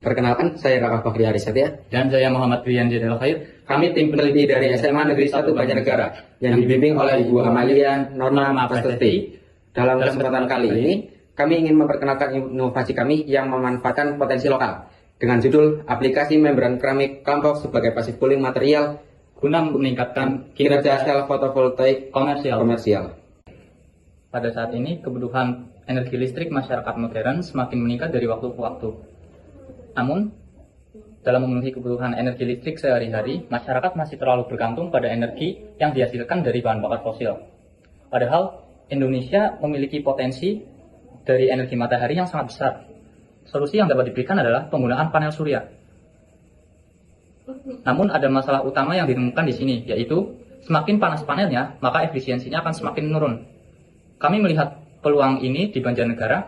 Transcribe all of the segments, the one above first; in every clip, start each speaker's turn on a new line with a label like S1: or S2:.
S1: Perkenalkan, saya Raka Fakhri Arisatya.
S2: Dan saya Muhammad Rian Jadal Khair.
S1: Kami tim peneliti dari SMA Negeri 1 Banjarnegara yang dibimbing oleh Ibu Amalia Norma Prastasti. Dalam kesempatan kali ini, kami ingin memperkenalkan inovasi kami yang memanfaatkan potensi lokal dengan judul aplikasi membran keramik kelompok sebagai passive cooling material
S2: Guna meningkatkan
S1: kinerja sel fotovoltaik komersial.
S2: Pada saat ini, kebutuhan energi listrik masyarakat modern semakin meningkat dari waktu ke waktu. Namun, dalam memenuhi kebutuhan energi listrik sehari-hari, masyarakat masih terlalu bergantung pada energi yang dihasilkan dari bahan bakar fosil. Padahal, Indonesia memiliki potensi dari energi matahari yang sangat besar. Solusi yang dapat diberikan adalah penggunaan panel surya. Namun, ada masalah utama yang ditemukan di sini, yaitu semakin panas panelnya, maka efisiensinya akan semakin menurun. Kami melihat peluang ini di Banjarnegara,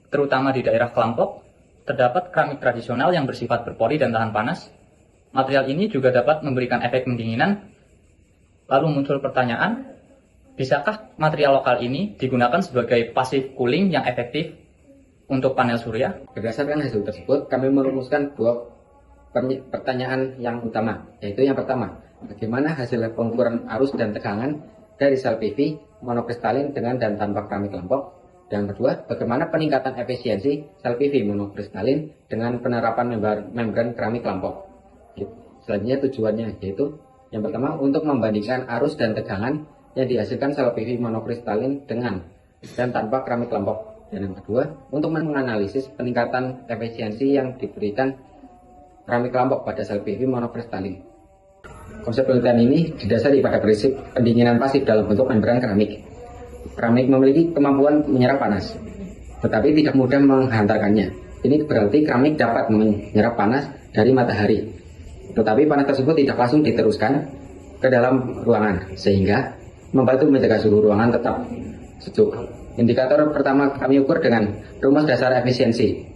S2: terutama di daerah Kelampok. Terdapat keramik tradisional yang bersifat berpori dan tahan panas. Material ini juga dapat memberikan efek pendinginan. Lalu muncul pertanyaan, bisakah material lokal ini digunakan sebagai passive cooling yang efektif untuk panel surya?
S1: Berdasarkan hasil tersebut, kami merumuskan dua pertanyaan yang utama, yaitu yang pertama, bagaimana hasil pengukuran arus dan tegangan dari sel PV monokristalin dengan dan tanpa keramik kelompok? Dan kedua, bagaimana peningkatan efisiensi sel PV monokristalin dengan penerapan membran keramik kelompok. Selanjutnya tujuannya yaitu yang pertama untuk membandingkan arus dan tegangan yang dihasilkan sel PV monokristalin dengan dan tanpa keramik kelompok. Dan yang kedua, untuk menganalisis peningkatan efisiensi yang diberikan keramik kelompok pada sel PV monokristalin. Konsep penelitian ini didasari pada prinsip pendinginan pasif dalam bentuk membran keramik. Keramik memiliki kemampuan menyerap panas, tetapi tidak mudah menghantarkannya. Ini berarti keramik dapat menyerap panas dari matahari, tetapi panas tersebut tidak langsung diteruskan ke dalam ruangan, sehingga membantu menjaga suhu ruangan tetap sejuk. Indikator pertama kami ukur dengan rumus dasar efisiensi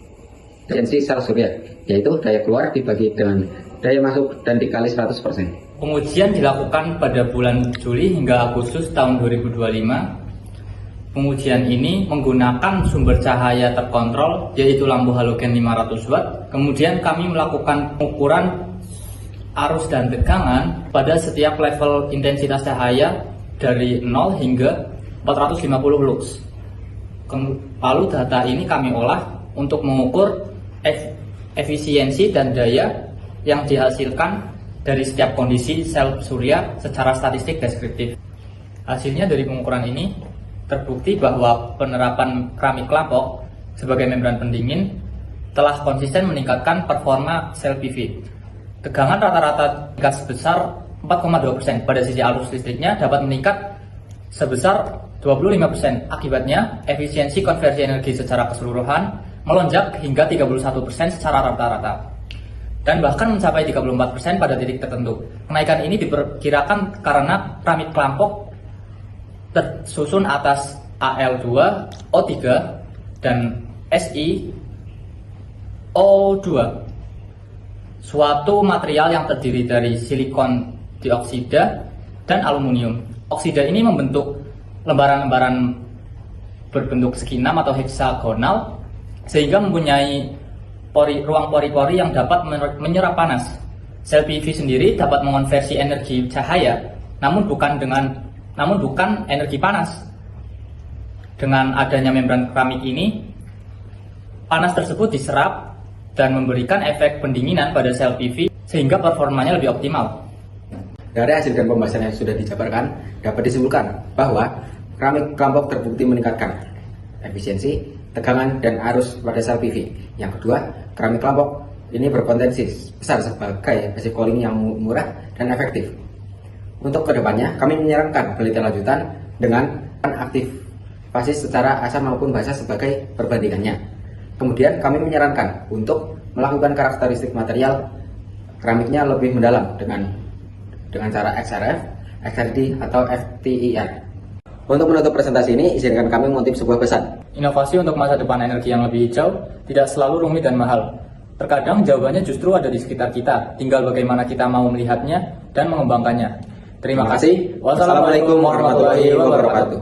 S1: sel surya, yaitu daya keluar dibagi dengan daya masuk dan dikali 100%.
S2: Pengujian dilakukan pada bulan Juli hingga Agustus tahun 2025. Pengujian ini menggunakan sumber cahaya terkontrol, yaitu lampu halogen 500 watt. Kemudian kami melakukan pengukuran arus dan tegangan pada setiap level intensitas cahaya dari 0 hingga 450 lux. Lalu data ini kami olah untuk mengukur efisiensi dan daya yang dihasilkan dari setiap kondisi sel surya secara statistik deskriptif. Hasilnya dari pengukuran ini terbukti bahwa penerapan keramik kelompok sebagai membran pendingin telah konsisten meningkatkan performa sel PV. Tegangan rata-rata gas sebesar 4,2%, pada sisi arus listriknya dapat meningkat sebesar 25%. Akibatnya, efisiensi konversi energi secara keseluruhan melonjak hingga 31% secara rata-rata, dan bahkan mencapai 34% pada titik tertentu. Kenaikan ini diperkirakan karena keramik kelompok tersusun atas Al2, O3, dan SiO2, suatu material yang terdiri dari silikon dioksida dan aluminium. Oksida ini membentuk lembaran-lembaran berbentuk segi 6 atau heksagonal, sehingga mempunyai ruang pori-pori yang dapat menyerap panas. Sel PV sendiri dapat mengonversi energi cahaya, namun bukan energi panas. Dengan adanya membran keramik ini, panas tersebut diserap dan memberikan efek pendinginan pada sel PV sehingga performanya lebih optimal.
S1: Dari hasil dan pembahasan yang sudah dijabarkan, dapat disimpulkan bahwa keramik kelompok terbukti meningkatkan efisiensi, tegangan, dan arus pada sel PV. Yang kedua, keramik kelompok ini berpotensi besar sebagai passive cooling yang murah dan efektif. Untuk kedepannya, kami menyarankan penelitian lanjutan dengan aktivasi secara asal maupun basa sebagai perbandingannya. Kemudian kami menyarankan untuk melakukan karakteristik material keramiknya lebih mendalam dengan cara XRF, XRD, atau FTIR. Untuk menutup presentasi ini, izinkan kami mengutip sebuah pesan.
S2: Inovasi untuk masa depan energi yang lebih hijau tidak selalu rumit dan mahal. Terkadang jawabannya justru ada di sekitar kita, tinggal bagaimana kita mau melihatnya dan mengembangkannya. Terima kasih.
S1: Wassalamualaikum warahmatullahi wabarakatuh.